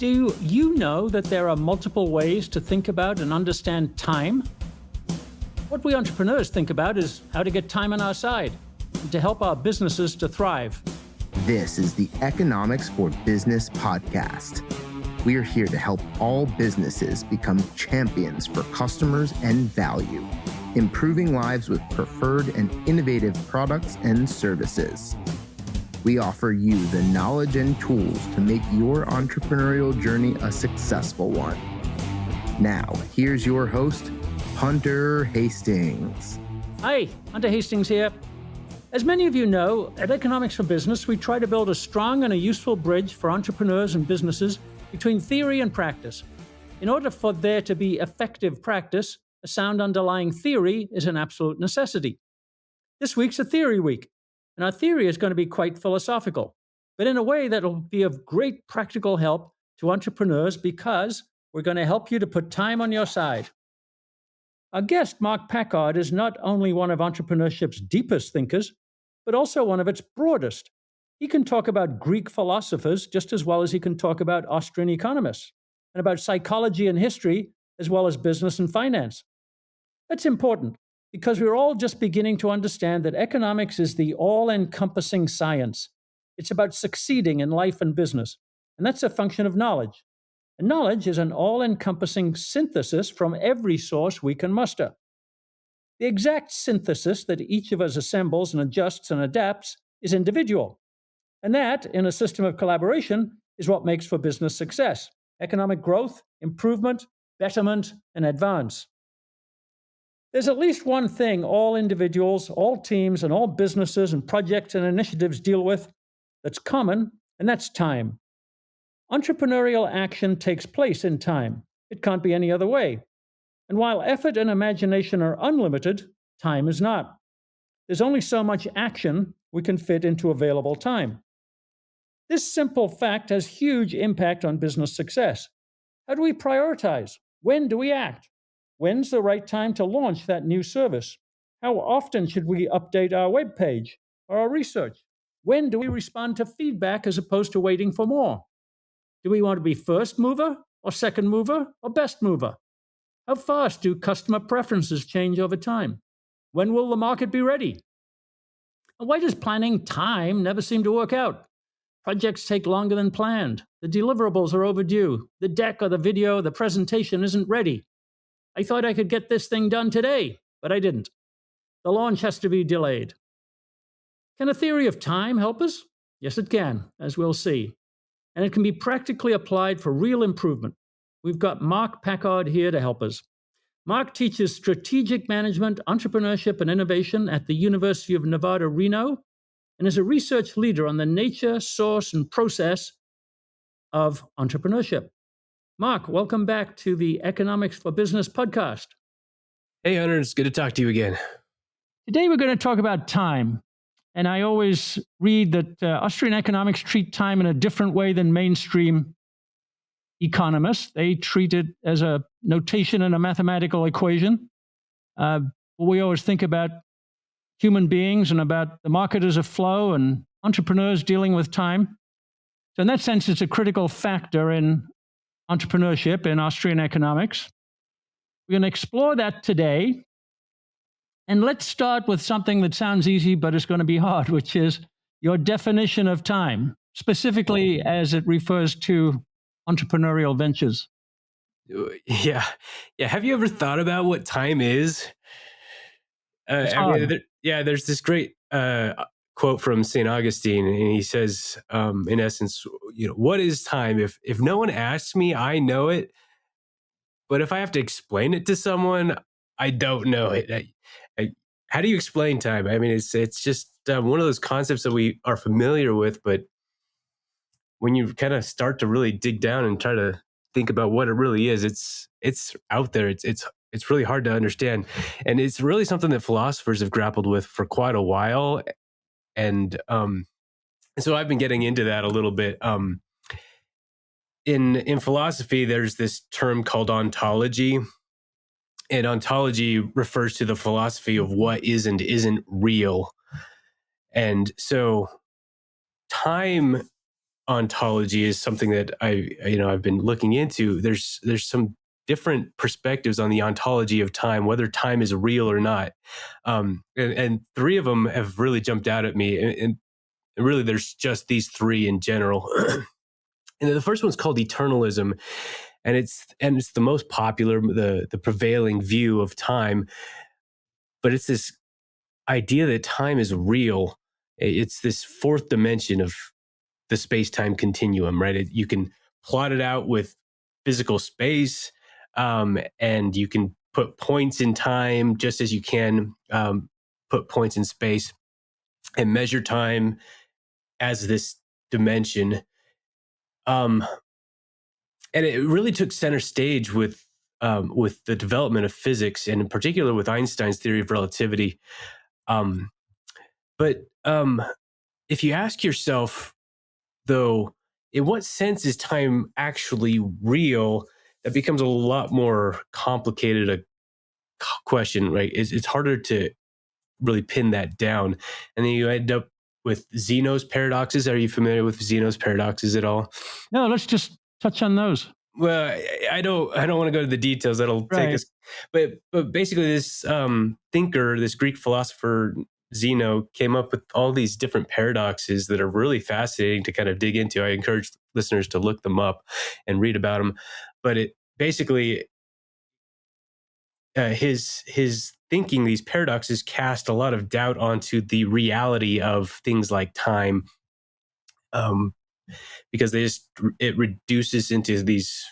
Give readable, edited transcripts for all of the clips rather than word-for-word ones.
Do you know that there are multiple ways to think about and understand time? What we entrepreneurs think about is how to get time on our side and to help our businesses to thrive. This is the Economics for Business podcast. We are here to help all businesses become champions for customers and value, improving lives with preferred and innovative products and services. We offer you the knowledge and tools to make your entrepreneurial journey a successful one. Now, here's your host, Hunter Hastings. Hi, Hunter Hastings here. As many of you know, at Economics for Business, we try to build a strong and a useful bridge for entrepreneurs and businesses between theory and practice. In order for there to be effective practice, a sound underlying theory is an absolute necessity. This week's a theory week, and our theory is going to be quite philosophical, but in a way that will be of great practical help to entrepreneurs because we're going to help you to put time on your side. Our guest, Mark Packard, is not only one of entrepreneurship's deepest thinkers, but also one of its broadest. He can talk about Greek philosophers just as well as he can talk about Austrian economists, and about psychology and history as well as business and finance. That's important because we're all just beginning to understand that economics is the all-encompassing science. It's about succeeding in life and business, and that's a function of knowledge. And knowledge is an all-encompassing synthesis from every source we can muster. The exact synthesis that each of us assembles and adjusts and adapts is individual. And that, in a system of collaboration, is what makes for business success, economic growth, improvement, betterment, and advance. There's at least one thing all individuals, all teams, and all businesses and projects and initiatives deal with that's common, and that's time. Entrepreneurial action takes place in time. It can't be any other way. And while effort and imagination are unlimited, time is not. There's only so much action we can fit into available time. This simple fact has huge impact on business success. How do we prioritize? When do we act? When's the right time to launch that new service? How often should we update our web page or our research? When do we respond to feedback as opposed to waiting for more? Do we want to be first mover or second mover or best mover? How fast do customer preferences change over time? When will the market be ready? And why does planning time never seem to work out? Projects take longer than planned. The deliverables are overdue. The deck or the video, the presentation isn't ready. I thought I could get this thing done today, but I didn't. The launch has to be delayed. Can a theory of time help us? Yes, it can, as we'll see. And it can be practically applied for real improvement. We've got Mark Packard here to help us. Mark teaches strategic management, entrepreneurship, and innovation at the University of Nevada, Reno, and is a research leader on the nature, source, and process of entrepreneurship. Mark, welcome back to the Economics for Business podcast. Hey, Hunter, it's good to talk to you again. Today we're going to talk about time. And I always read that Austrian economics treat time in a different way than mainstream economists. They treat it as a notation in a mathematical equation. We always think about human beings and about the market as a flow and entrepreneurs dealing with time. So in that sense, it's a critical factor in entrepreneurship in Austrian economics. We're going to explore that today. And let's start with something that sounds easy, but it's going to be hard, which is your definition of time, specifically as it refers to entrepreneurial ventures. Yeah. Have you ever thought about what time is? There's this great quote from St. Augustine, and he says, in essence, what is time? If no one asks me, I know it. But if I have to explain it to someone, I don't know it. How do you explain time? I mean, it's just one of those concepts that we are familiar with, but when you kind of start to really dig down and try to think about what it really is, it's out there. It's really hard to understand, and it's really something that philosophers have grappled with for quite a while. And so I've been getting into that a little bit. In philosophy, there's this term called ontology. And ontology refers to the philosophy of what is and isn't real. And so time ontology is something that I've been looking into. There's some different perspectives on the ontology of time, whether time is real or not. And three of them have really jumped out at me. And really, there's just these three in general. And the first one's called eternalism, and it's the most popular, the prevailing view of time. But it's this idea that time is real. It's this fourth dimension of the space-time continuum, right? You can plot it out with physical space, and you can put points in time just as you can put points in space, and measure time as this dimension. And it really took center stage with the development of physics, and in particular with Einstein's theory of relativity. But if you ask yourself, though, in what sense is time actually real, that becomes a lot more complicated a question, right? It's harder to really pin that down. And then you end up with Zeno's paradoxes. Are you familiar with Zeno's paradoxes at all? No, let's just touch on those. Well, I don't want to go to the details. That'll take us. But basically, this thinker, this Greek philosopher Zeno, came up with all these different paradoxes that are really fascinating to kind of dig into. I encourage listeners to look them up and read about them. But it basically, his thinking, these paradoxes cast a lot of doubt onto the reality of things like time, because it reduces into these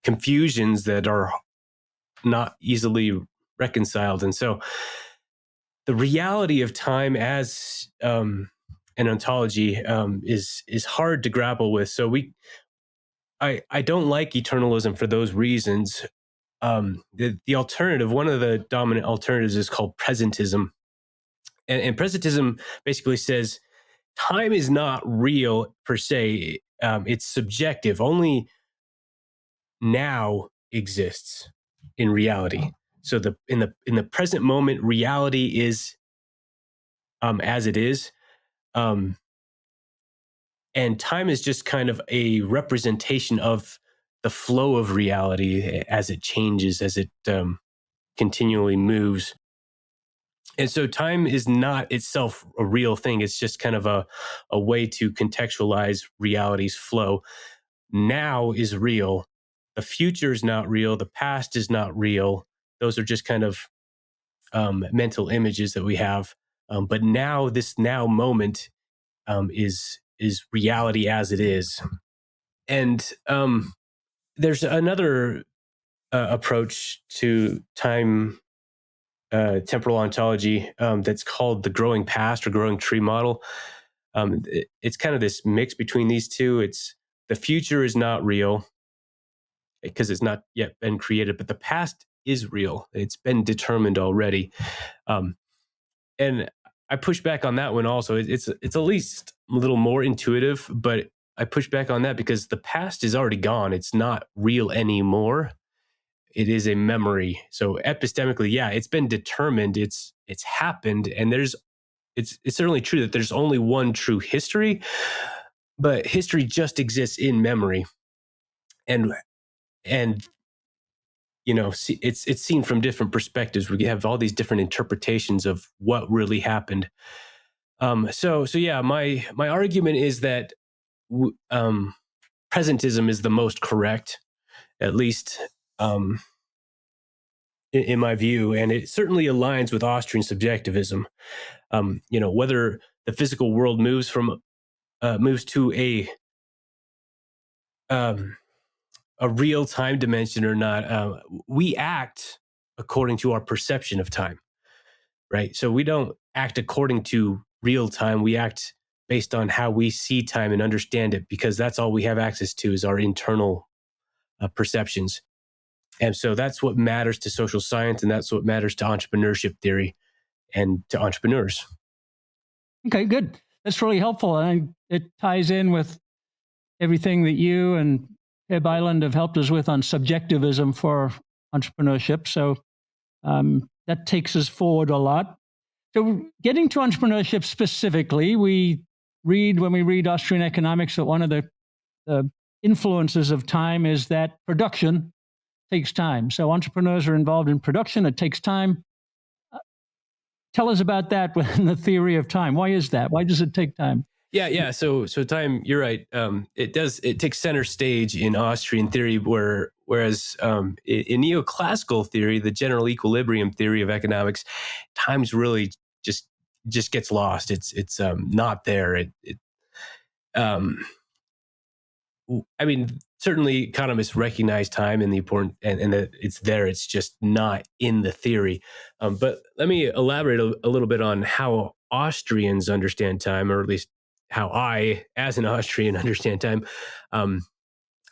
confusions that are not easily reconciled. And so the reality of time as an ontology is hard to grapple with. So I don't like eternalism for those reasons. The alternative, one of the dominant alternatives, is called presentism. And presentism basically says time is not real per se. It's subjective. Only now exists in reality. So in the present moment, reality is as it is. And time is just kind of a representation of the flow of reality as it changes, as it continually moves. And so time is not itself a real thing. It's just kind of a way to contextualize reality's flow. Now is real. The future is not real. The past is not real. Those are just kind of mental images that we have. But now, this now moment is reality as it is. And there's another approach to time, temporal ontology, that's called the growing past or growing tree model. It's kind of this mix between these two. It's the future is not real because it's not yet been created, but the past is real. It's been determined already. And I push back on that one also. It's at least a little more intuitive, but I push back on that because the past is already gone. It's not real anymore. It is a memory. So epistemically, yeah, it's been determined. It's happened, and it's certainly true that there's only one true history, but history just exists in memory, and it's seen from different perspectives. We have all these different interpretations of what really happened. So yeah, my argument is that presentism is the most correct, at least in my view, and it certainly aligns with Austrian subjectivism. Whether the physical world moves to a real time dimension or not, we act according to our perception of time, right? So we don't act according to real time. We act based on how we see time and understand it, because that's all we have access to is our internal perceptions. And so that's what matters to social science, and that's what matters to entrepreneurship theory and to entrepreneurs. Okay, good. That's really helpful. And it ties in with everything that you and Eb Island have helped us with on subjectivism for entrepreneurship. So that takes us forward a lot. So getting to entrepreneurship specifically, when we read Austrian economics, that one of the the influences of time is that production takes time. So entrepreneurs are involved in production. It takes time. Tell us about that within the theory of time. Why is that? Why does it take time? Yeah. So time, you're right. It takes center stage in Austrian theory, whereas in neoclassical theory, the general equilibrium theory of economics, time's really just gets lost. It's not there. I mean, certainly economists recognize time and the important and that it's there. It's just not in the theory. But let me elaborate a little bit on how Austrians understand time, or at least how I, as an Austrian, understand time.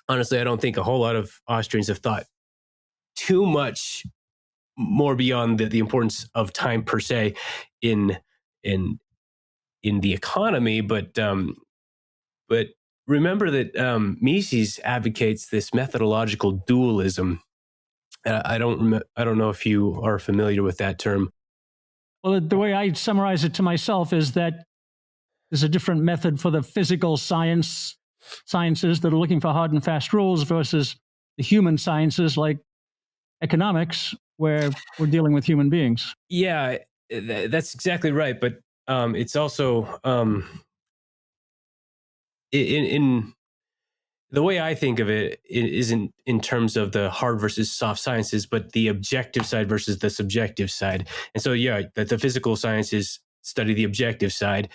Honestly, I don't think a whole lot of Austrians have thought too much more beyond the importance of time per se in the economy, but remember that Mises advocates this methodological dualism. I don't know if you are familiar with that term. Well, the way I summarize it to myself is that there's a different method for the physical sciences that are looking for hard and fast rules versus the human sciences like economics, where we're dealing with human beings. Yeah, that's exactly right. But it's also in the way I think of it isn't in terms of the hard versus soft sciences, but the objective side versus the subjective side. And so, yeah, that the physical sciences study the objective side,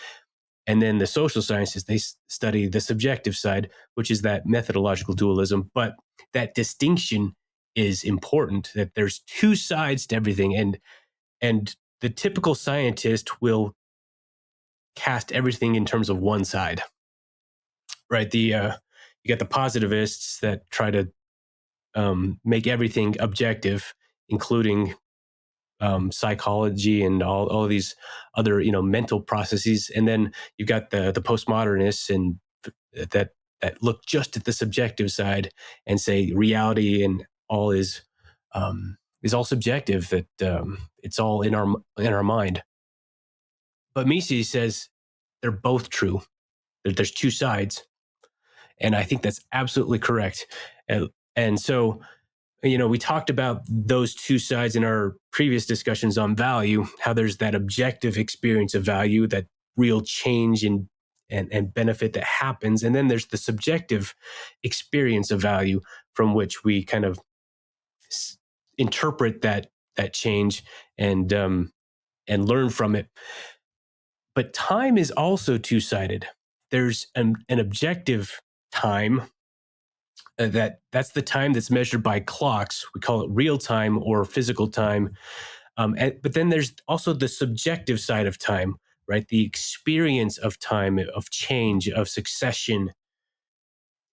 and then the social sciences, they study the subjective side, which is that methodological dualism. But that distinction is important, that there's two sides to everything. And the typical scientist will cast everything in terms of one side, right? You got the positivists that try to make everything objective, including psychology and all of these other mental processes, and then you've got the postmodernists and that look just at the subjective side and say reality and all is all subjective, that it's all in our mind. But Mises says they're both true. There's two sides. And I think that's absolutely correct. And so, we talked about those two sides in our previous discussions on value, how there's that objective experience of value, that real change and benefit that happens. And then there's the subjective experience of value, from which we kind of interpret that change and learn from it. But time is also two-sided. There's an objective time that's the time that's measured by clocks. We call it real time or physical time. But then there's also the subjective side of time, right? The experience of time, of change, of succession.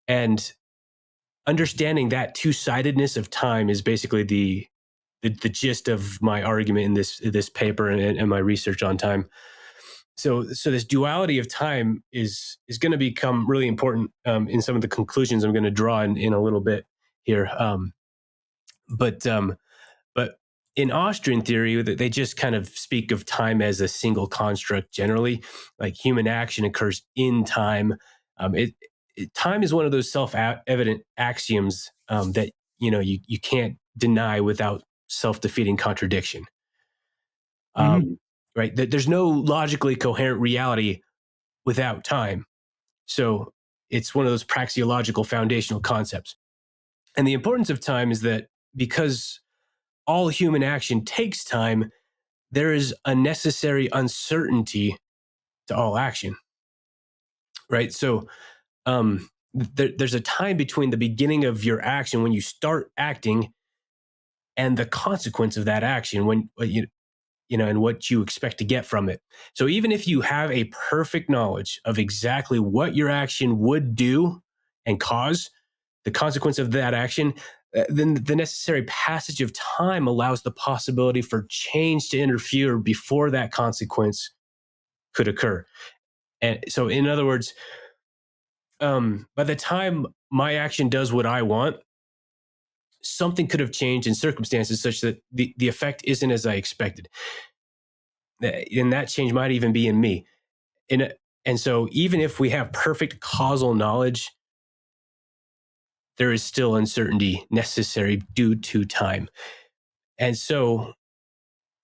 And understanding that two-sidedness of time is basically the gist of my argument in this paper and my research on time. So this duality of time is going to become really important in some of the conclusions I'm going to draw in a little bit here. But in Austrian theory, they just kind of speak of time as a single construct. Generally, like human action occurs in time. Time is one of those self-evident axioms that you can't deny without self-defeating contradiction. Right? There's no logically coherent reality without time. So it's one of those praxeological foundational concepts. And the importance of time is that because all human action takes time, there is a necessary uncertainty to all action. Right? So there's a time between the beginning of your action when you start acting and the consequence of that action when and what you expect to get from it. So even if you have a perfect knowledge of exactly what your action would do and cause, the consequence of that action, then the necessary passage of time allows the possibility for change to interfere before that consequence could occur. And so, in other words, by the time my action does what I want, something could have changed in circumstances such that the effect isn't as I expected. And that change might even be in me. And so even if we have perfect causal knowledge there is still uncertainty necessary due to time. And so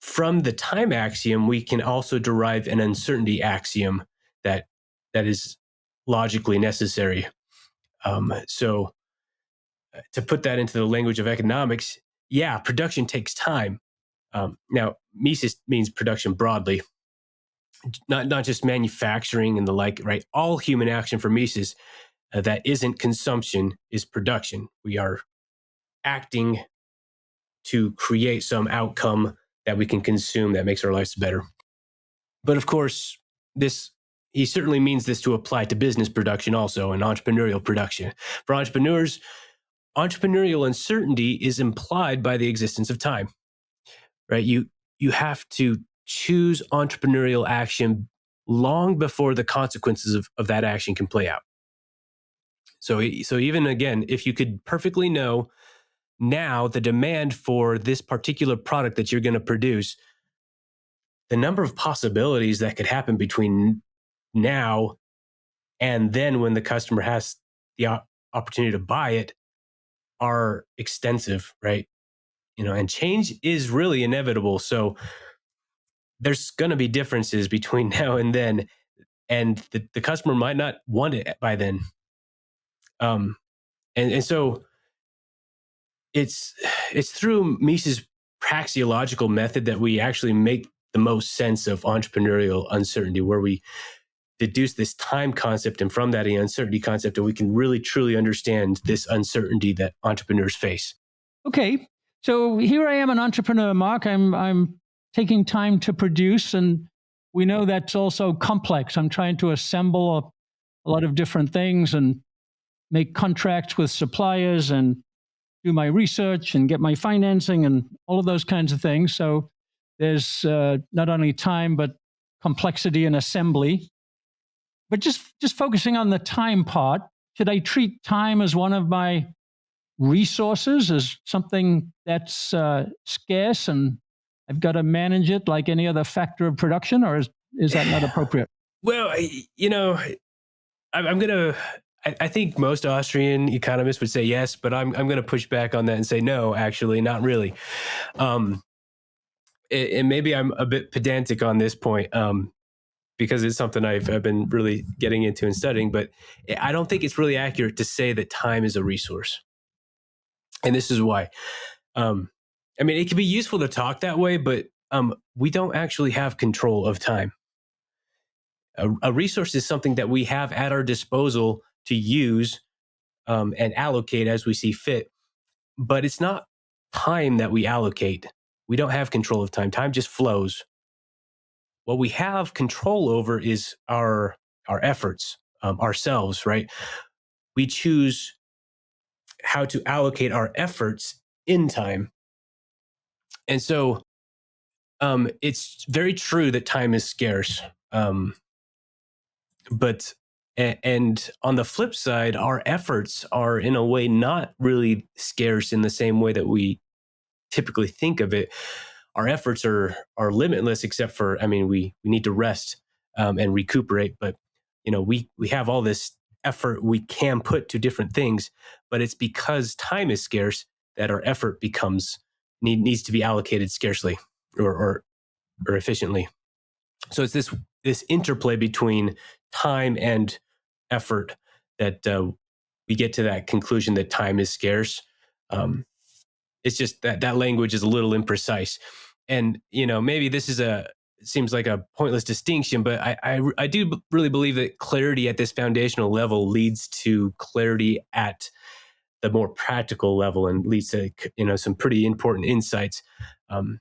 from the time axiom, we can also derive an uncertainty axiom that is logically necessary. So to put that into the language of economics, yeah, production takes time. Now, Mises means production broadly, not just manufacturing and the like, right? All human action for Mises that isn't consumption is production. We are acting to create some outcome that we can consume that makes our lives better. But of course, he certainly means this to apply to business production also and entrepreneurial production. For entrepreneurs, entrepreneurial uncertainty is implied by the existence of time, right? You have to choose entrepreneurial action long before the consequences of that action can play out. So even again, if you could perfectly know now the demand for this particular product that you're going to produce, the number of possibilities that could happen between now and then when the customer has the opportunity to buy it are extensive, right? And change is really inevitable. So there's going to be differences between now and then, and the customer might not want it by then. And so it's through Mises' praxeological method that we actually make the most sense of entrepreneurial uncertainty, where we deduce this time concept and from that the uncertainty concept, and we can really truly understand this uncertainty that entrepreneurs face. Okay, so here I am, an entrepreneur, Mark. I'm taking time to produce, and we know that's also complex. I'm trying to assemble a lot of different things and make contracts with suppliers and do my research and get my financing and all of those kinds of things. So there's not only time, but complexity and assembly. But just focusing on the time part, should I treat time as one of my resources, as something that's scarce and I've got to manage it like any other factor of production, or is that not appropriate? Well, I think most Austrian economists would say yes, but I'm going to push back on that and say no, actually, not really. And maybe I'm a bit pedantic on this point because it's something I've been really getting into and studying, but I don't think it's really accurate to say that time is a resource. And this is why. It can be useful to talk that way, but we don't actually have control of time. A resource is something that we have at our disposal to use and allocate as we see fit. But it's not time that we allocate. We don't have control of time. Time just flows. What we have control over is our efforts, ourselves, right? We choose how to allocate our efforts in time. And so it's very true that time is scarce. But on the flip side, our efforts are in a way not really scarce in the same way that we typically think of it. Our efforts are limitless, except for, we need to rest and recuperate. But, we have all this effort we can put to different things, but it's because time is scarce that our effort needs to be allocated scarcely or efficiently. So it's this interplay between time and effort that we get to that conclusion that time is scarce. It's just that language is a little imprecise. And, maybe this seems like a pointless distinction, but I do really believe that clarity at this foundational level leads to clarity at the more practical level and leads to, some pretty important insights. For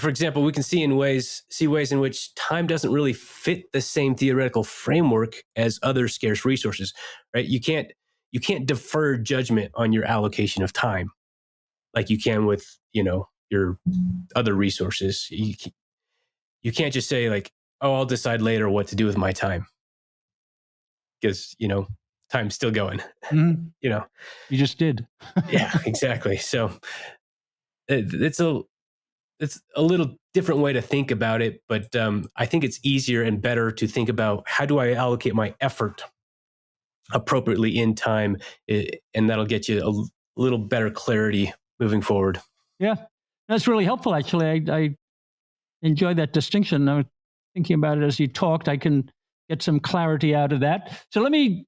example, we can see ways in which time doesn't really fit the same theoretical framework as other scarce resources, right? You can't defer judgment on your allocation of time like you can with, your other resources. You can't just say like, oh, I'll decide later what to do with my time. Because, time's still going, Mm-hmm. You just did. Yeah, exactly. So it's a little different way to think about it, but I think it's easier and better to think about how do I allocate my effort appropriately in time, and that'll get you a little better clarity moving forward. Yeah, that's really helpful. Actually, I enjoy that distinction. I was thinking about it as you talked. I can get some clarity out of that. So let me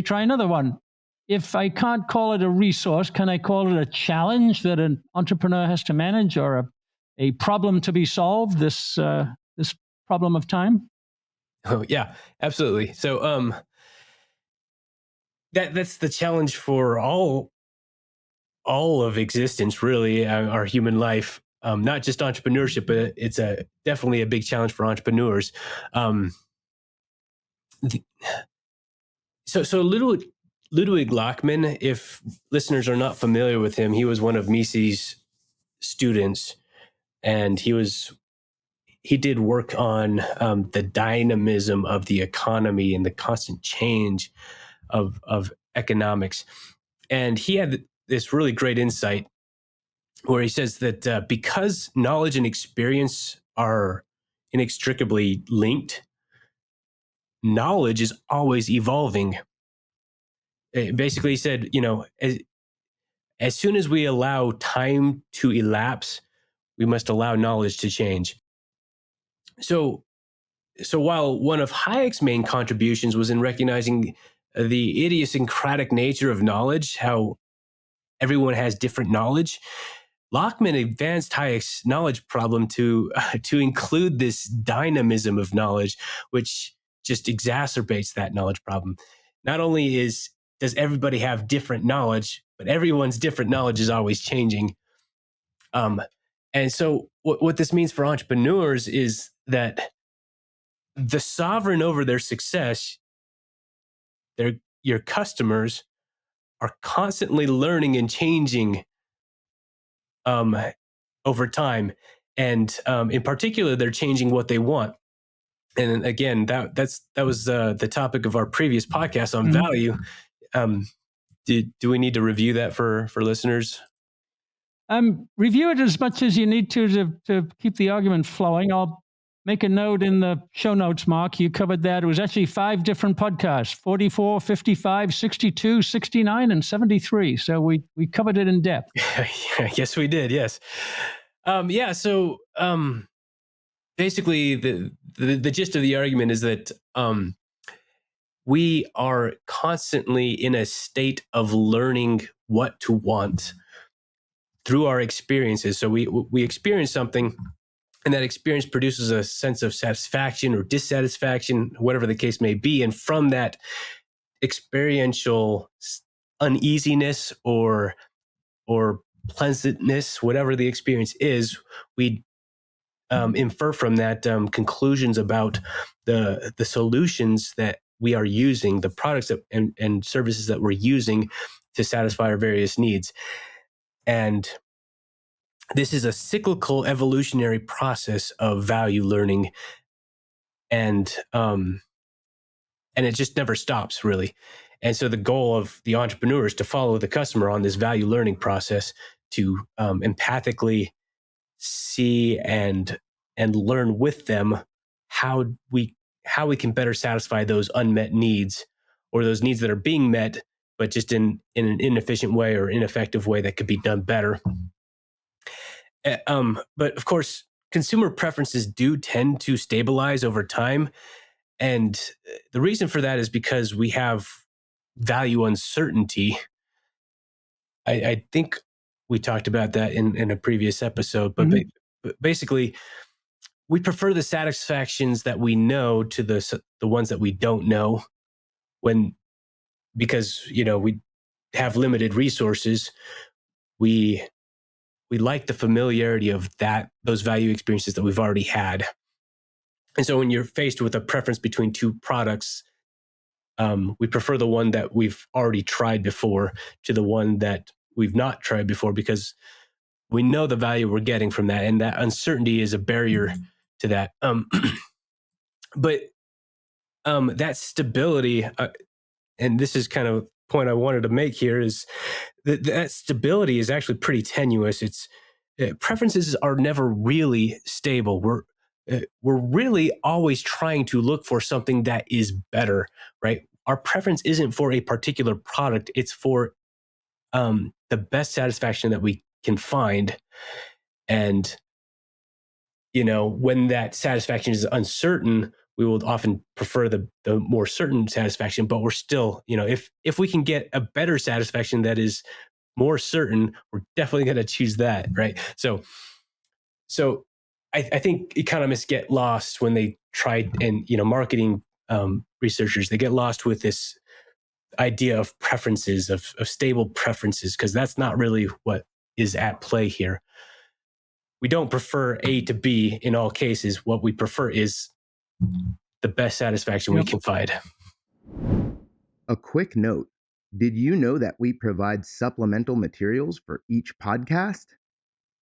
try another one. If I can't call it a resource, can I call it a challenge that an entrepreneur has to manage, or a problem to be solved? This problem of time. Oh yeah, absolutely. So that's the challenge for all of existence, really, our human life. Not just entrepreneurship, but it's definitely a big challenge for entrepreneurs. So Ludwig Lockman, if listeners are not familiar with him, he was one of Mises' students, and he did work on the dynamism of the economy and the constant change of economics. And he had this really great insight where he says that because knowledge and experience are inextricably linked, knowledge is always evolving. Basically, he said, as soon as we allow time to elapse, we must allow knowledge to change. So while one of Hayek's main contributions was in recognizing the idiosyncratic nature of knowledge, how everyone has different knowledge, Lockman advanced Hayek's knowledge problem to include this dynamism of knowledge, which just exacerbates that knowledge problem. Not only does everybody have different knowledge, but everyone's different knowledge is always changing. And so what this means for entrepreneurs is that the sovereign over their success, your customers, are constantly learning and changing over time. And in particular, they're changing what they want. And again, that was the topic of our previous podcast on value. Do we need to review that for listeners? Review it as much as you need to keep the argument flowing. I'll make a note in the show notes, Mark. You covered that. It was actually 5 different podcasts, 44, 55, 62, 69, and 73. So we covered it in depth. Yes, we did. Yes. So basically the gist of the argument is that we are constantly in a state of learning what to want through our experiences. So we experience something, and that experience produces a sense of satisfaction or dissatisfaction, whatever the case may be. And from that experiential uneasiness or pleasantness, whatever the experience is, we infer from that conclusions about the solutions that we are using, the products and services that we're using to satisfy our various needs. And this is a cyclical evolutionary process of value learning, and it just never stops, really. And so the goal of the entrepreneur is to follow the customer on this value learning process, to empathically see and learn with them how we can better satisfy those unmet needs, or those needs that are being met, but just in an inefficient way or ineffective way that could be done better. But of course, consumer preferences do tend to stabilize over time. And the reason for that is because we have value uncertainty. I think we talked about that in a previous episode, but basically, we prefer the satisfactions that we know to the ones that we don't know, because we have limited resources. We like the familiarity of those value experiences that we've already had. And so when you're faced with a preference between 2 products, we prefer the one that we've already tried before to the one that we've not tried before, because we know the value we're getting from that. And that uncertainty is a barrier to that. But that stability, and this is kind of a point I wanted to make here, is that stability is actually pretty tenuous. Preferences are never really stable. We're really always trying to look for something that is better, right? our preference isn't for a particular product. It's for the best satisfaction that we can find. And, when that satisfaction is uncertain, we will often prefer the more certain satisfaction, but we're still, if we can get a better satisfaction that is more certain, we're definitely going to choose that, right? So I think economists get lost when they try, and marketing researchers, they get lost with this idea of preferences, of stable preferences, because that's not really what is at play here. We don't prefer A to B in all cases. What we prefer is the best satisfaction we can find. A quick note. Did you know that we provide supplemental materials for each podcast?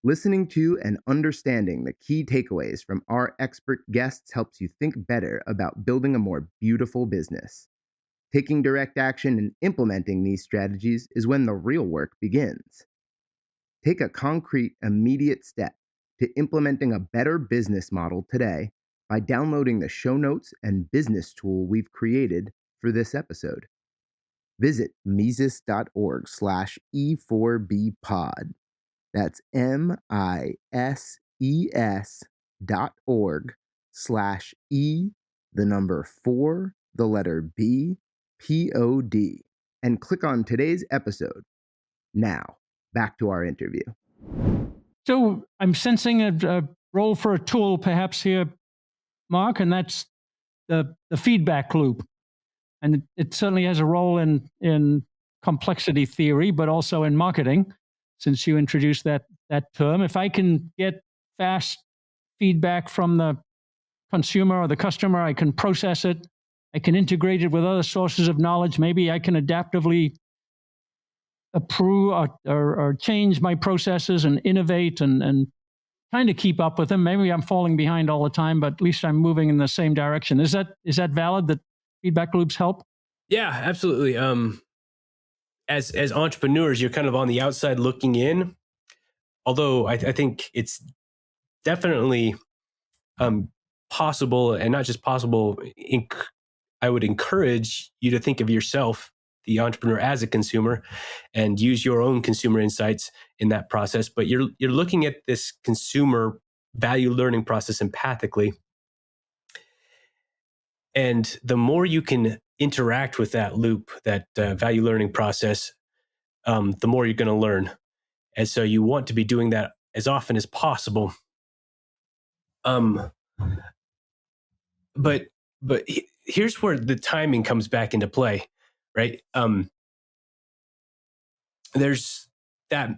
Listening to and understanding the key takeaways from our expert guests helps you think better about building a more beautiful business. Taking direct action and implementing these strategies is when the real work begins. Take a concrete, immediate step to implementing a better business model today by downloading the show notes and business tool we've created for this episode. Visit Mises.org/E4Bpod. That's MISES.org/E4BPOD and click on today's episode. Now, back to our interview. So I'm sensing a role for a tool perhaps here, Mark, and that's the feedback loop. And it certainly has a role in complexity theory, but also in marketing, since you introduced that term. If I can get fast feedback from the consumer or the customer, I can process it, I can integrate it with other sources of knowledge. Maybe I can adaptively approve or change my processes and innovate and kind of keep up with them. Maybe I'm falling behind all the time, but at least I'm moving in the same direction. Is that valid, that feedback loops help? Yeah, absolutely. As entrepreneurs, you're kind of on the outside looking in. Although I think it's definitely possible, and not just possible. I would encourage you to think of yourself, the entrepreneur, as a consumer, and use your own consumer insights in that process. But you're looking at this consumer value learning process empathically. And the more you can interact with that loop, that value learning process, the more you're going to learn. And so you want to be doing that as often as possible. But here's where the timing comes back into play, right? There's that.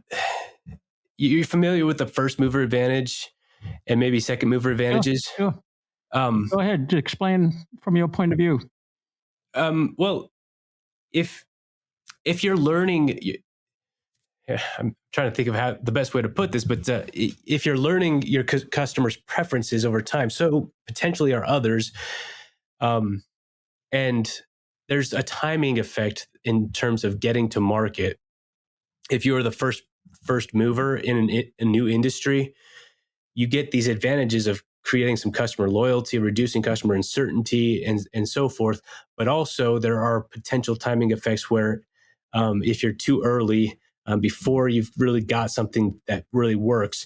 You're familiar with the first mover advantage and maybe second mover advantages? Sure. Go ahead, explain from your point of view. Well, if you're learning, I'm trying to think of how the best way to put this, but if you're learning your customers' preferences over time, so potentially are others, and there's a timing effect in terms of getting to market. If you're the first mover in a new industry, you get these advantages of creating some customer loyalty, reducing customer uncertainty, and so forth. But also there are potential timing effects where if you're too early, before you've really got something that really works,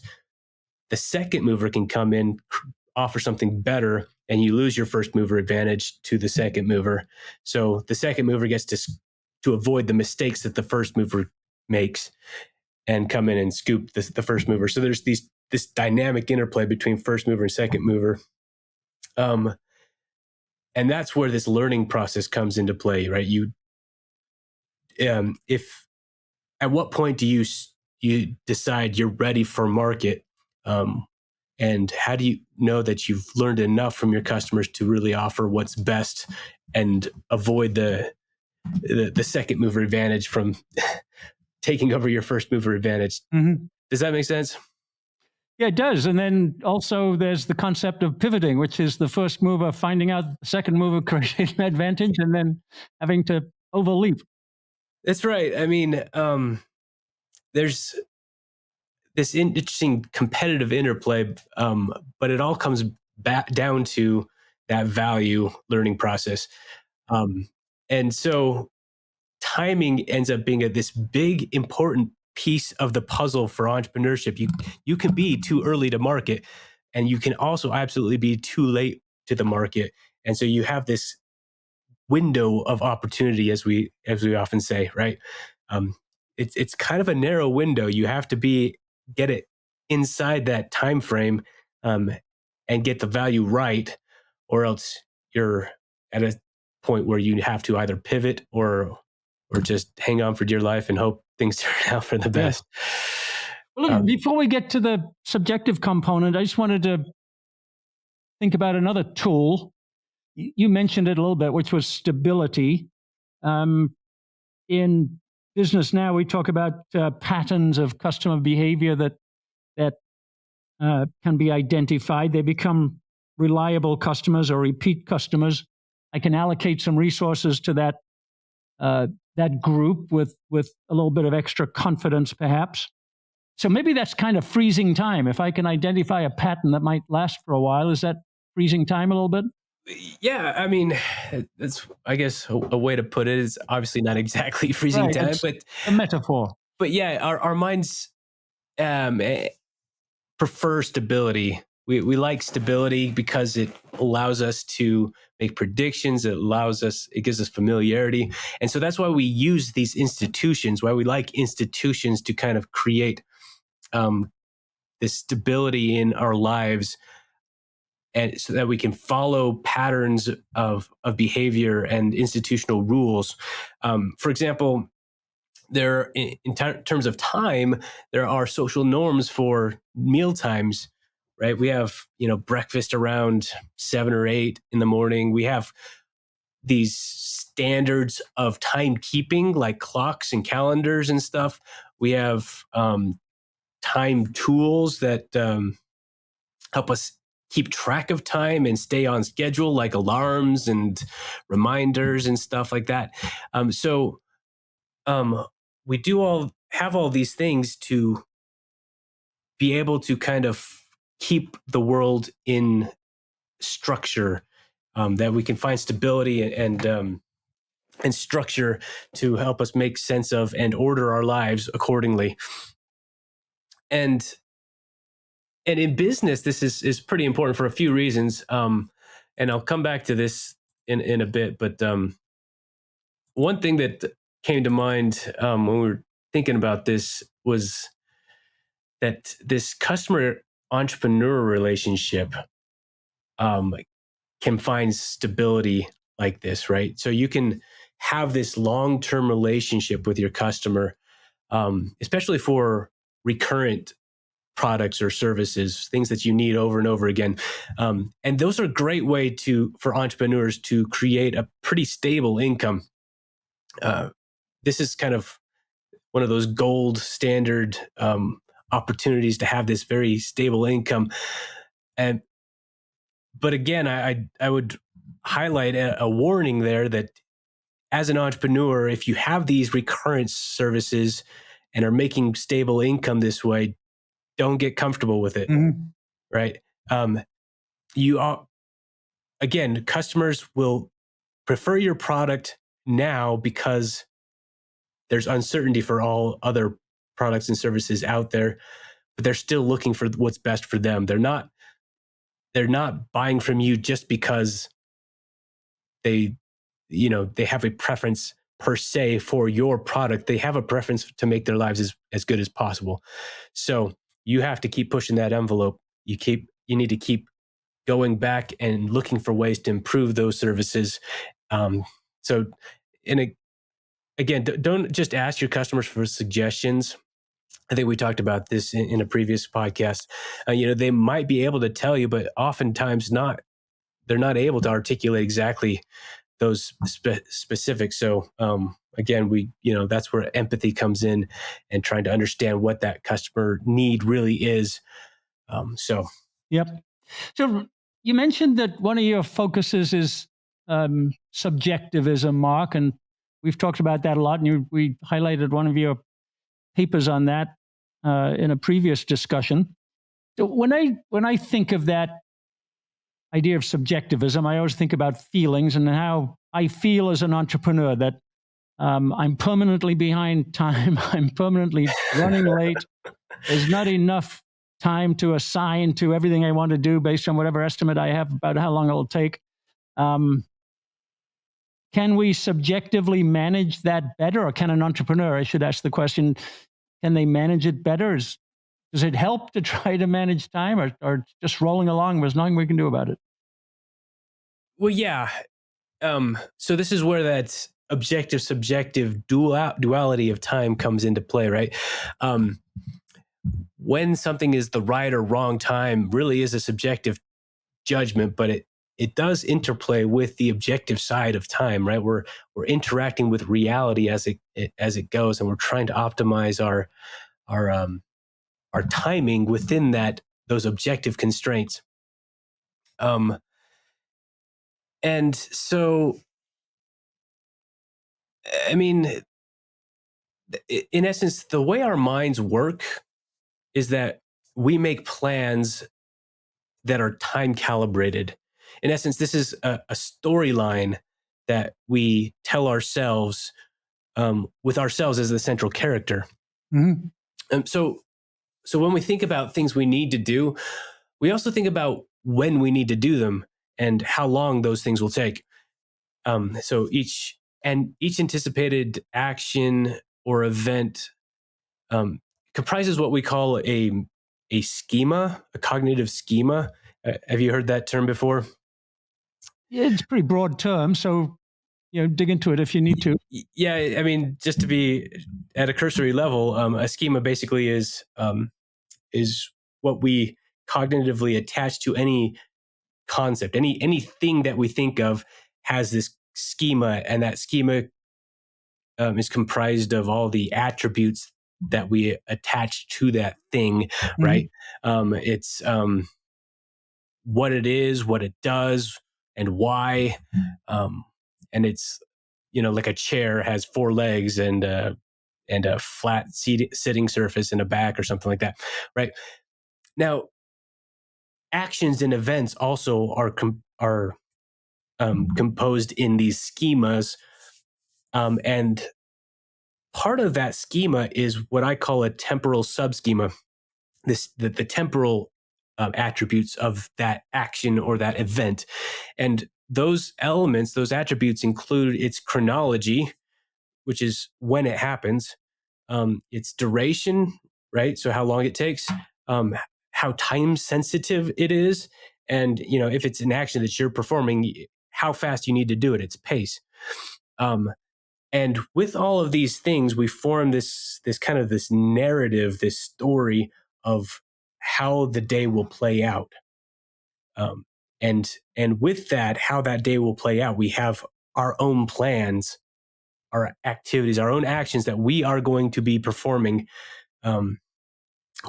the second mover can come in, offer something better, and you lose your first mover advantage to the second mover. So the second mover gets to avoid the mistakes that the first mover makes and come in and scoop the first mover. So there's this dynamic interplay between first mover and second mover. And that's where this learning process comes into play, right? At what point do you decide you're ready for market? And how do you know that you've learned enough from your customers to really offer what's best and avoid the second mover advantage from taking over your first mover advantage? Mm-hmm. Does that make sense? Yeah, it does. And then also there's the concept of pivoting, which is the first mover finding out the second mover creating an advantage and then having to overleap. That's right. I mean, there's this interesting competitive interplay, but it all comes back down to that value learning process. And so timing ends up being this big, important piece of the puzzle for entrepreneurship. You can be too early to market, and you can also absolutely be too late to the market. And so you have this window of opportunity, as we often say, right? It's kind of a narrow window. You have to get it inside that time frame, and get the value right, or else you're at a point where you have to either pivot or just hang on for dear life and hope things turn out for the best. Well, look, before we get to the subjective component, I just wanted to think about another tool. You mentioned it a little bit, which was stability. In business now, we talk about patterns of customer behavior that can be identified. They become reliable customers or repeat customers. I can allocate some resources to that group with a little bit of extra confidence, perhaps. So maybe that's kind of freezing time. If I can identify a pattern that might last for a while, is that freezing time a little bit? Yeah, I mean, that's, I guess, a way to put it. Is obviously not exactly freezing Right, time, it's but a metaphor. But yeah, our minds prefer stability. We like stability because it allows us to make predictions. It gives us familiarity. And so that's why we use these institutions, why we like institutions to kind of create this stability in our lives, and so that we can follow patterns of behavior and institutional rules. For example, in terms of time, there are social norms for meal times, right? We have, breakfast around 7 or 8 in the morning. We have these standards of timekeeping, like clocks and calendars and stuff. We have time tools that help us keep track of time and stay on schedule, like alarms and reminders and stuff like that. We have all these things to be able to kind of keep the world in structure, that we can find stability and structure to help us make sense of and order our lives accordingly. And in business, this is pretty important for a few reasons. And I'll come back to this in a bit. But one thing that came to mind when we were thinking about this was that this customer entrepreneur relationship can find stability like this, right? So you can have this long-term relationship with your customer, especially for recurrent products or services, things that you need over and over again. And those are a great way for entrepreneurs to create a pretty stable income. This is kind of one of those gold standard opportunities to have this very stable income. But again, I would highlight a warning there that as an entrepreneur, if you have these recurrent services and are making stable income this way, don't get comfortable with it, right? Customers will prefer your product now because there's uncertainty for all other products and services out there, but they're still looking for what's best for them. They're not buying from you just because they have a preference per se for your product. They have a preference to make their lives as good as possible. So you have to keep pushing that envelope. You need to keep going back and looking for ways to improve those services. Again, don't just ask your customers for suggestions. I think we talked about this in a previous podcast. They might be able to tell you, but oftentimes they're not able to articulate exactly those specifics. So again, that's where empathy comes in and trying to understand what that customer need really is. Yep. So you mentioned that one of your focuses is subjectivism, Mark, and we've talked about that a lot. And we highlighted one of your papers on that in a previous discussion. So when I think of that idea of subjectivism, I always think about feelings and how I feel as an entrepreneur that I'm permanently behind time. I'm permanently running late. There's not enough time to assign to everything I want to do based on whatever estimate I have about how long it'll take. Can we subjectively manage that better, or can an entrepreneur, I should ask the question, can they manage it better? Does it help to try to manage time, or just rolling along? There's nothing we can do about it. Well, yeah. So this is where that objective subjective duality of time comes into play, right? When something is the right or wrong time really is a subjective judgment, but it does interplay with the objective side of time, right? We're interacting with reality as it goes, and we're trying to optimize our timing within those objective constraints. And so, I mean, in essence, the way our minds work is that we make plans that are time calibrated. In essence, this is a storyline that we tell ourselves with ourselves as the central character. Mm-hmm. So when we think about things we need to do, we also think about when we need to do them and how long those things will take. So each anticipated action or event comprises what we call a schema, a cognitive schema. Have you heard that term before? Yeah, it's a pretty broad term, so dig into it if you need to. Yeah, I mean, just to be at a cursory level, a schema basically is what we cognitively attach to any concept, anything that we think of has this schema, and that schema is comprised of all the attributes that we attach to that thing, right? Mm-hmm. It's what it is, what it does, and why. And it's, like a chair has 4 legs and a flat sitting surface and a back or something like that, right? Now, actions and events also are composed in these schemas, and part of that schema is what I call a temporal subschema. The temporal attributes of that action or that event, and those elements, those attributes include its chronology, which is when it happens, its duration, right? So how long it takes, how time sensitive it is, and if it's an action that you're performing, how fast you need to do it, its pace. And with all of these things, we form this kind of this narrative, this story of how the day will play out. And with that, how that day will play out, we have our own plans, our activities, our own actions that we are going to be performing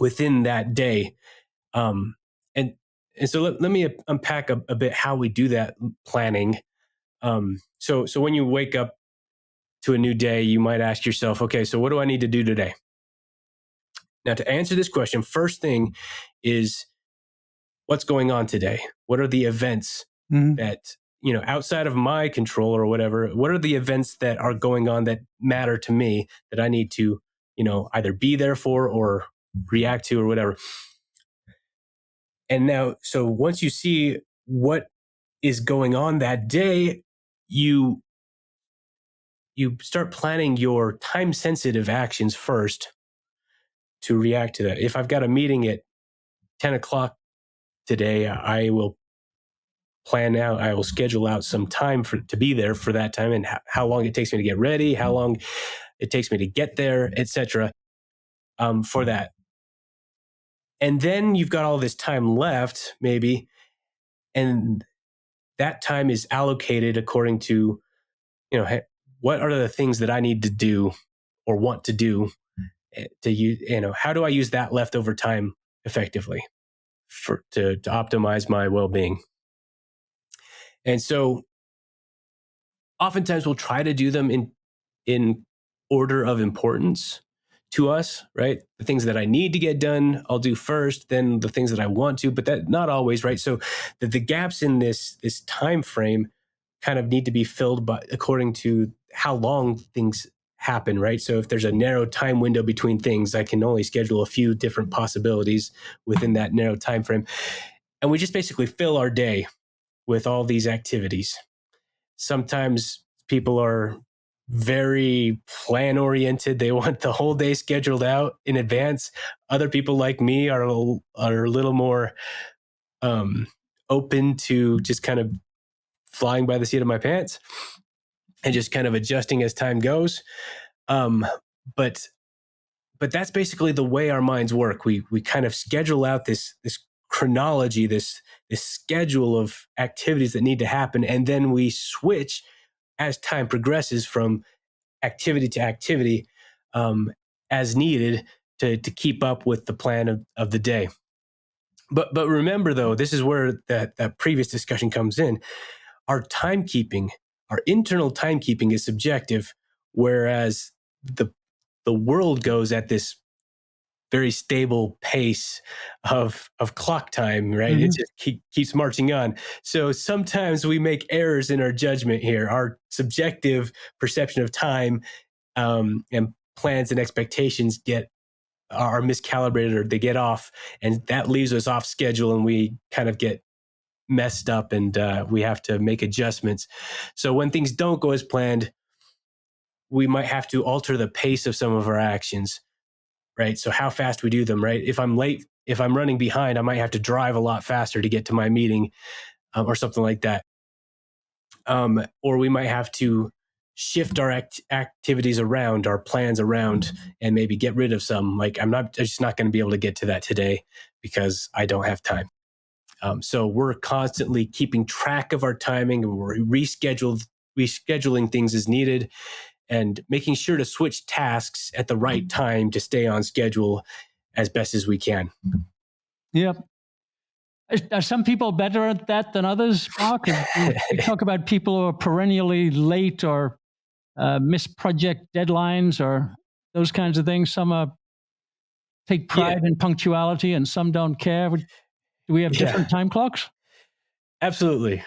within that day. And so let me unpack a bit how we do that planning. So when you wake up to a new day, you might ask yourself, okay, so what do I need to do today? Now, to answer this question, first thing is, what's going on today? What are the events that, outside of my control or whatever, what are the events that are going on that matter to me that I need to, either be there for or react to or whatever? And now, so once you see what is going on that day, you start planning your time-sensitive actions first to react to that. If I've got a meeting at 10 o'clock today, I will schedule out some time to be there for that time, and how long it takes me to get ready, how long it takes me to get there, etc. For that. And then you've got all this time left, maybe, and that time is allocated according to, what are the things that I need to do or want to do to use, how do I use that leftover time effectively to optimize my well-being? And so oftentimes we'll try to do them in order of importance to us, right? The things that I need to get done, I'll do first, then the things that I want to, but that not always, right? So the gaps in this time frame kind of need to be filled by according to how long things happen, right? So if there's a narrow time window between things, I can only schedule a few different possibilities within that narrow time frame. And we just basically fill our day with all these activities. Sometimes people are very plan oriented. They want the whole day scheduled out in advance. Other people like me are a little more open to just kind of flying by the seat of my pants and just kind of adjusting as time goes. But that's basically the way our minds work. We kind of schedule out this chronology, this schedule of activities that need to happen, and then we switch as time progresses from activity to activity as needed to keep up with the plan of the day. But remember, though, this is where that previous discussion comes in. Our timekeeping, our internal timekeeping is subjective, whereas the world goes at this very stable pace of clock time, right? Mm-hmm. It just keeps marching on. So sometimes we make errors in our judgment here. Our subjective perception of time and plans and expectations are miscalibrated, or they get off, and that leaves us off schedule, and we kind of get messed up, and we have to make adjustments. So when things don't go as planned, we might have to alter the pace of some of our actions, right? So how fast we do them, right? If I'm late, if I'm running behind, I might have to drive a lot faster to get to my meeting or something like that. Or we might have to shift our activities around, our plans around, and maybe get rid of some. Like I'm just not going to be able to get to that today because I don't have time. So we're constantly keeping track of our timing, and we're rescheduling things as needed, and making sure to switch tasks at the right time to stay on schedule as best as we can. Yep. Are some people better at that than others, Mark? You talk about people who are perennially late or miss project deadlines or those kinds of things. Some take pride in punctuality and some don't care. Do we have different time clocks? Absolutely.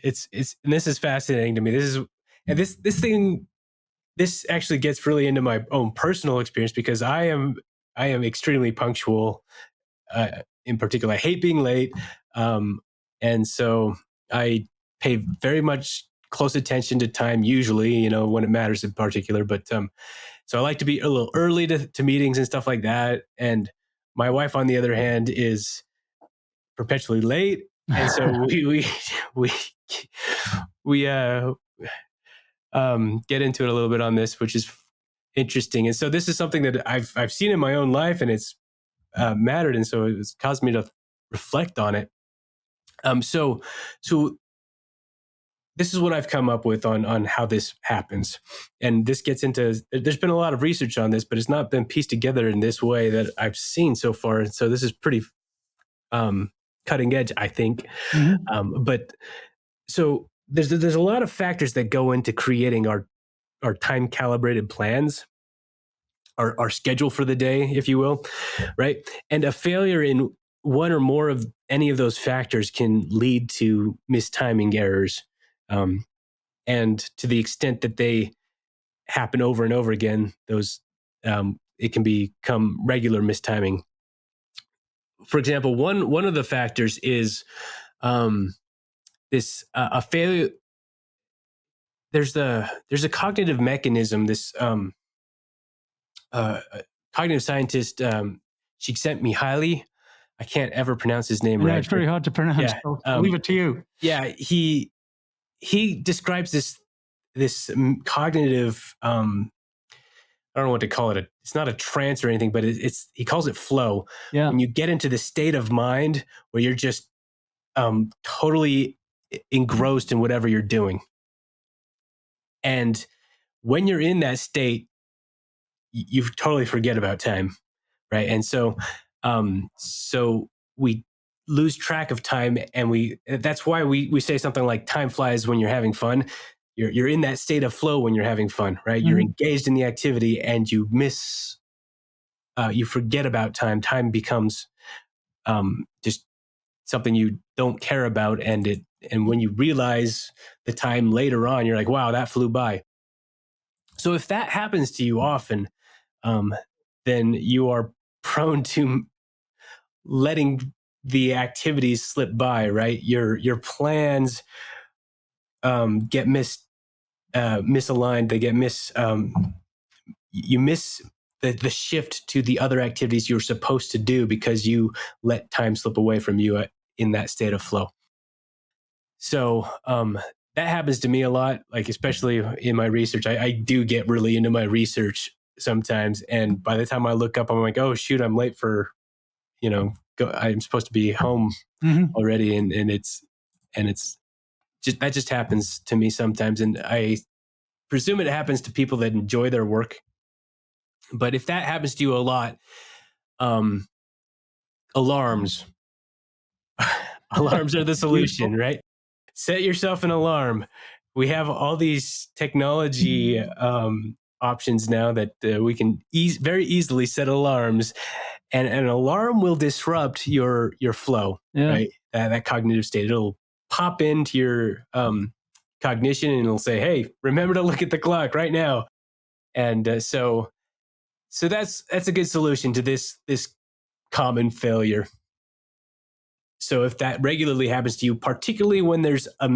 It's and this is fascinating to me. This actually gets really into my own personal experience because I am extremely punctual. In particular, I hate being late, and so I pay very much close attention to time. Usually, when it matters in particular. But so I like to be a little early to meetings and stuff like that. And my wife, on the other hand, is perpetually late, and so we get into it a little bit on this, which is interesting. And so this is something that I've seen in my own life, and it's mattered, and so it's caused me to reflect on it. So this is what I've come up with on how this happens, and this gets into. There's been a lot of research on this, but it's not been pieced together in this way that I've seen so far. And so this is pretty cutting edge, I think. Mm-hmm. But so there's a lot of factors that go into creating our time calibrated plans, our schedule for the day, if you will, right? And a failure in one or more of any of those factors can lead to mistiming errors. And to the extent that they happen over and over again, those it can become regular mistiming. For example, one of the factors is this a failure. There's a cognitive mechanism. This cognitive scientist Csikszentmihalyi. I can't ever pronounce his name right. It's very hard to pronounce. Yeah. So I'll leave it to you. Yeah, he describes this cognitive. I don't know what to call it. It's not a trance or anything, but he calls it flow. Yeah. When you get into the state of mind where you're just totally engrossed in whatever you're doing. And when you're in that state, you totally forget about time, right? And so we lose track of time, and that's why we say something like time flies when you're having fun. You're in that state of flow when you're having fun, right? Mm-hmm. You're engaged in the activity, and you forget about time. Time becomes just something you don't care about, and And when you realize the time later on, you're like, wow, that flew by. So if that happens to you often, then you are prone to letting the activities slip by, right? Your plans get misaligned. They get you miss the shift to the other activities you're supposed to do because you let time slip away from you in that state of flow. So that happens to me a lot, like especially in my research. I do get really into my research sometimes, and by the time I look up, I'm like, oh shoot, I'm late for, I'm supposed to be home already, and it's just that just happens to me sometimes, and I presume it happens to people that enjoy their work. But if that happens to you a lot, alarms are the solution, right? Set yourself an alarm. We have all these technology options now that we can very easily set alarms, and an alarm will disrupt your flow, right? That cognitive state. It'll pop into your cognition, and it'll say, "Hey, remember to look at the clock right now." And so that's a good solution to this common failure. So if that regularly happens to you, particularly when there's a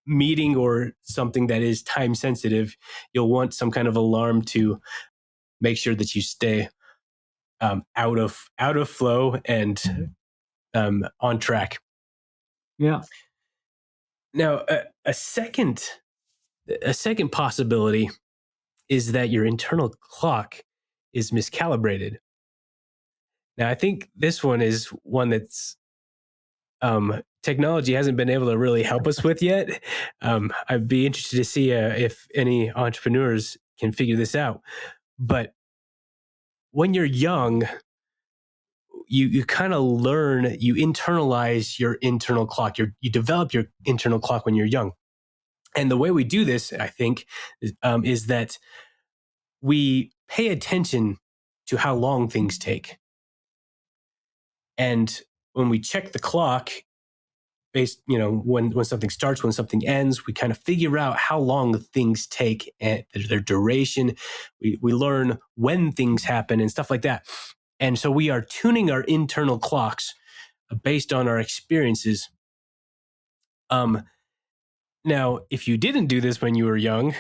meeting or something that is time sensitive, you'll want some kind of alarm to make sure that you stay out of flow and on track. Yeah. Now, a second possibility is that your internal clock is miscalibrated. Now, I think this one is one that's technology hasn't been able to really help us with yet. I'd be interested to see if any entrepreneurs can figure this out. But when you're young, you kind of learn, you internalize your internal clock. You develop your internal clock when you're young. And the way we do this, I think, is that we pay attention to how long things take. And when we check the clock, based, when something starts, when something ends, we kind of figure out how long things take and their duration. We learn when things happen and stuff like that. And so we are tuning our internal clocks based on our experiences. Now, if you didn't do this when you were young,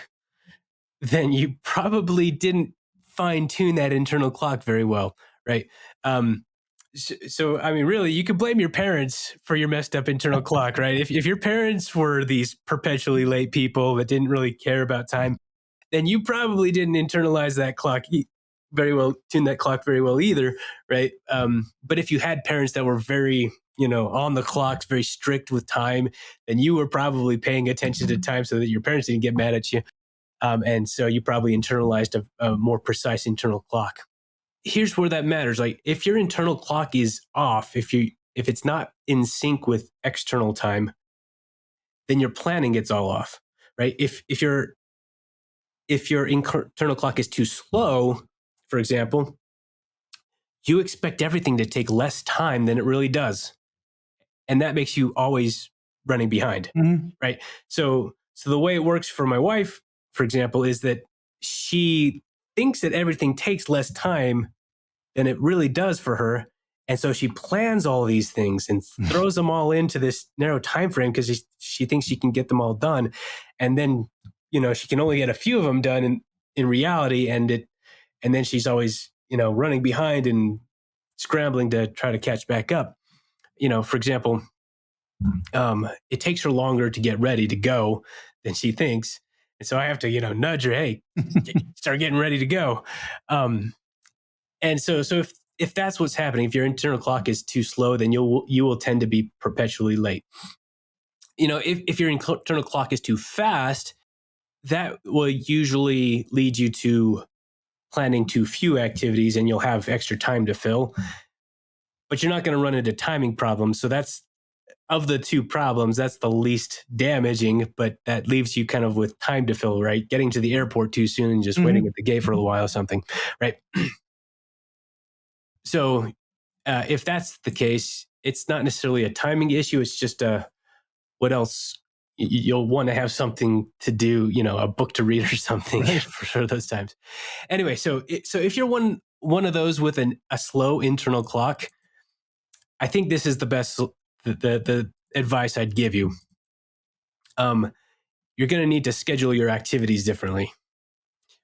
then you probably didn't fine tune that internal clock very well, right? So, I mean, really, you could blame your parents for your messed up internal clock, right? If your parents were these perpetually late people that didn't really care about time, then you probably didn't internalize that clock very well, tune that clock very well either, right? But if you had parents that were very, on the clocks, very strict with time, then you were probably paying attention to time so that your parents didn't get mad at you. And so you probably internalized a more precise internal clock. Here's where that matters. Like if your internal clock is off, if it's not in sync with external time, then your planning gets all off, right? If your internal clock is too slow, for example, you expect everything to take less time than it really does. And that makes you always running behind, right? So the way it works for my wife, for example, is that she thinks that everything takes less time than it really does for her. And so she plans all these things and throws them all into this narrow time frame because she thinks she can get them all done. And then, she can only get a few of them done in reality. And then she's always, running behind and scrambling to try to catch back up. For example, it takes her longer to get ready to go than she thinks. And so I have to, nudge her, hey, start getting ready to go. And so if that's what's happening, if your internal clock is too slow, then you will tend to be perpetually late. If your internal clock is too fast, that will usually lead you to planning too few activities and you'll have extra time to fill. But you're not going to run into timing problems. So that's, of the two problems, that's the least damaging, but that leaves you kind of with time to fill, right? Getting to the airport too soon and just waiting at the gate for a little while or something, right? So if that's the case, it's not necessarily a timing issue. It's just a what else you'll want to have something to do, a book to read or something Right. for those times. Anyway, so if you're one of those with a slow internal clock, I think this is the best the advice I'd give you. You're going to need to schedule your activities differently.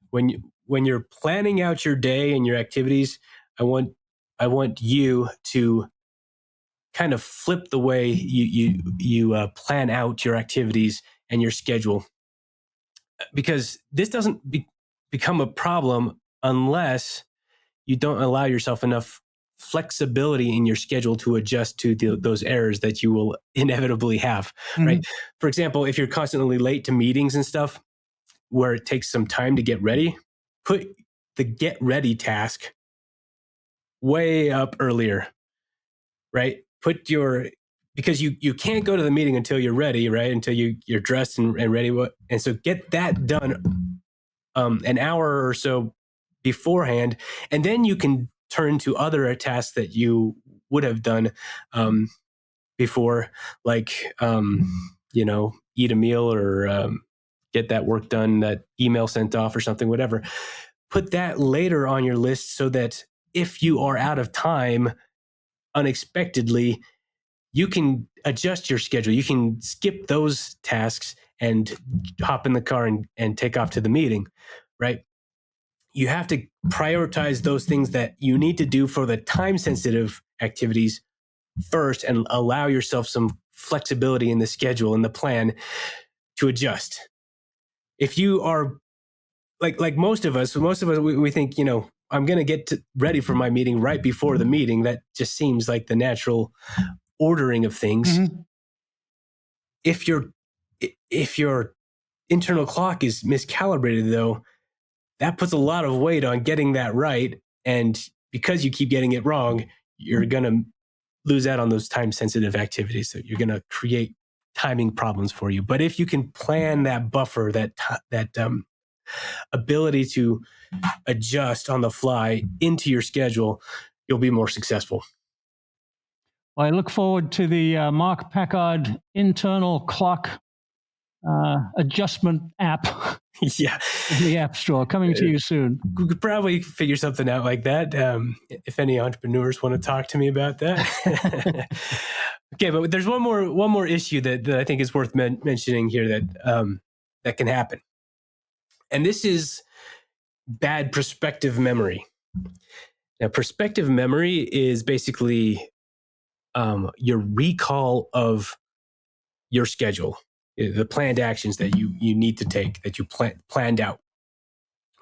When you're planning out your day and your activities, I want you to kind of flip the way you plan out your activities and your schedule, because this doesn't become a problem unless you don't allow yourself enough flexibility in your schedule to adjust to those errors that you will inevitably have, right? For example, if you're constantly late to meetings and stuff where it takes some time to get ready, put the get ready task way up earlier, right? Because you can't go to the meeting until you're ready, right? Until you're dressed and ready. And so get that done an hour or so beforehand, and then you can turn to other tasks that you would have done before, like eat a meal or get that work done, that email sent off or something, whatever. Put that later on your list so that if you are out of time unexpectedly, you can adjust your schedule. You can skip those tasks and hop in the car and take off to the meeting, right? You have to prioritize those things that you need to do for the time-sensitive activities first and allow yourself some flexibility in the schedule and the plan to adjust. If you are like most of us, we think, I'm going to get ready for my meeting right before the meeting. That just seems like the natural ordering of things. Mm-hmm. If your internal clock is miscalibrated, though, that puts a lot of weight on getting that right. And because you keep getting it wrong, you're going to lose out on those time-sensitive activities. So you're going to create timing problems for you. But if you can plan that buffer, that ability to adjust on the fly into your schedule, you'll be more successful. Well, I look forward to the Mark Packard internal clock adjustment app. Yeah. In the App Store, coming to you soon. We could probably figure something out like that. If any entrepreneurs want to talk to me about that. Okay, but there's one more issue that I think is worth mentioning here that can happen. And this is bad perspective memory. Now, perspective memory is basically your recall of your schedule, the planned actions that you need to take, that you planned out,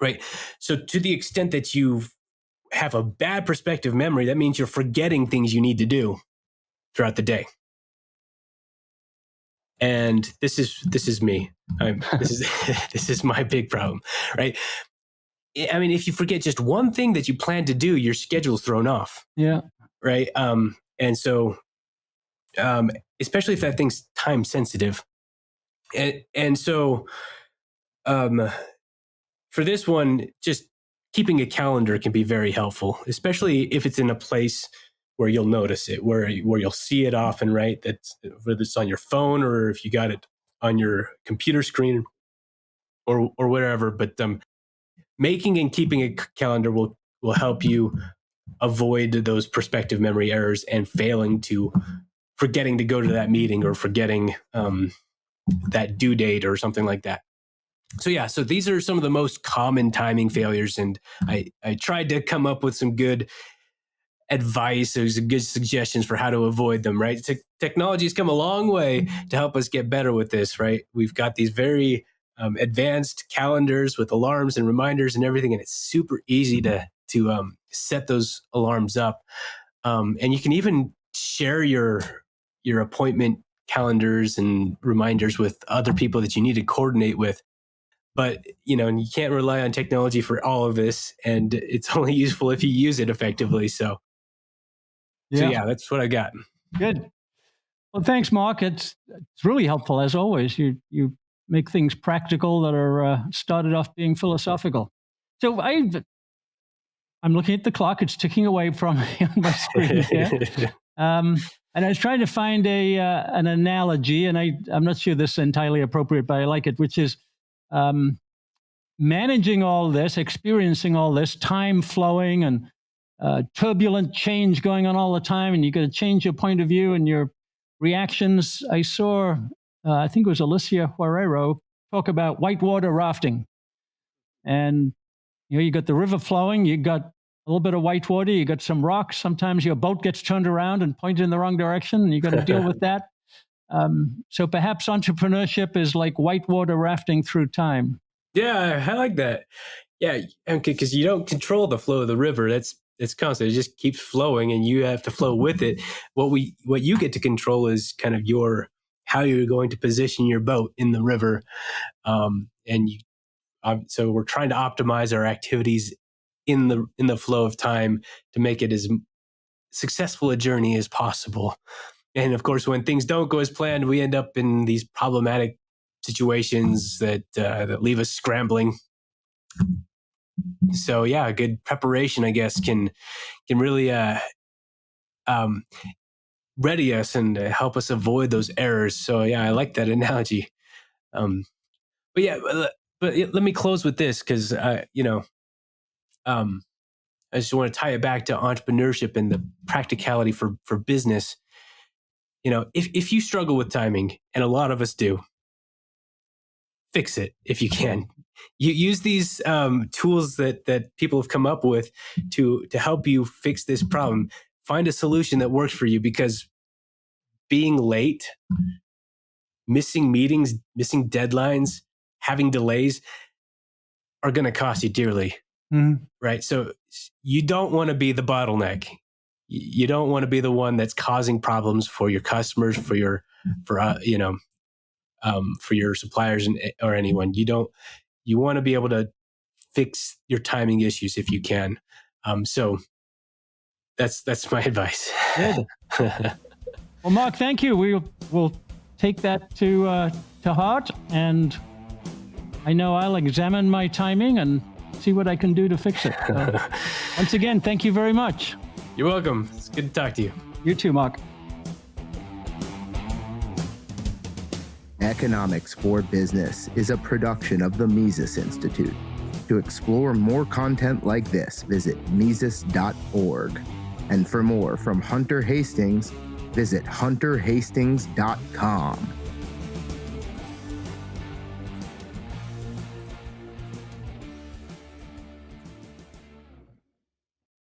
right? So to the extent that you have a bad perspective memory, that means you're forgetting things you need to do throughout the day. And this is me. This is my big problem, right? I mean, if you forget just one thing that you plan to do, your schedule's thrown off. Yeah. Right. And so, especially if that thing's time sensitive. And so, for this one, just keeping a calendar can be very helpful, especially if it's in a place where you'll notice it, where you'll see it often, right? That's whether it's on your phone or if you got it on your computer screen or whatever. But making and keeping a calendar will help you avoid those perspective memory errors and forgetting to go to that meeting or forgetting that due date or something like that. So these are some of the most common timing failures, and I tried to come up with some good advice, some good suggestions for how to avoid them, right? Technology has come a long way to help us get better with this, right? We've got these very advanced calendars with alarms and reminders and everything, and it's super easy to set those alarms up. And you can even share your appointment calendars and reminders with other people that you need to coordinate with. But, and you can't rely on technology for all of this, and it's only useful if you use it effectively. So that's what I got. Good. Well, thanks, Mark. It's really helpful, as always. You make things practical that are started off being philosophical. So I'm looking at the clock. It's ticking away from me on my screen here. And I was trying to find an analogy, and I'm not sure this is entirely appropriate, but I like it, which is managing all this, experiencing all this, time flowing and turbulent change going on all the time, and you got to change your point of view and your reactions. I saw, I think it was Alicia Huarero, talk about whitewater rafting. And you got the river flowing, you got a little bit of white water, you got some rocks. Sometimes your boat gets turned around and pointed in the wrong direction, and you got to deal with that. So perhaps entrepreneurship is like whitewater rafting through time. Yeah, I like that. Yeah, because you don't control the flow of the river. It's constant. It just keeps flowing, and you have to flow with it. What you get to control is kind of how you're going to position your boat in the river, so we're trying to optimize our activities in the flow of time to make it as successful a journey as possible. And of course, when things don't go as planned, we end up in these problematic situations that leave us scrambling. So yeah, a good preparation, I guess, can really ready us and help us avoid those errors. So yeah, I like that analogy. But let me close with this, because I just want to tie it back to entrepreneurship and the practicality for business. If you struggle with timing, and a lot of us do, fix it if you can. You use these tools that people have come up with to help you fix this problem. Find a solution that works for you, because being late, missing meetings, missing deadlines, having delays are going to cost you dearly. Mm-hmm. Right? So you don't want to be the bottleneck. You don't want to be the one that's causing problems for your customers, for your suppliers or anyone. You want to be able to fix your timing issues if you can. So that's my advice. Good. Well, Mark, thank you. We'll take that to heart, and I know I'll examine my timing and see what I can do to fix it. Once again, thank you very much. You're welcome. It's good to talk to you. You too, Mark. Economics for Business is a production of the Mises Institute. To explore more content like this, visit Mises.org. And for more from Hunter Hastings, visit hunterhastings.com.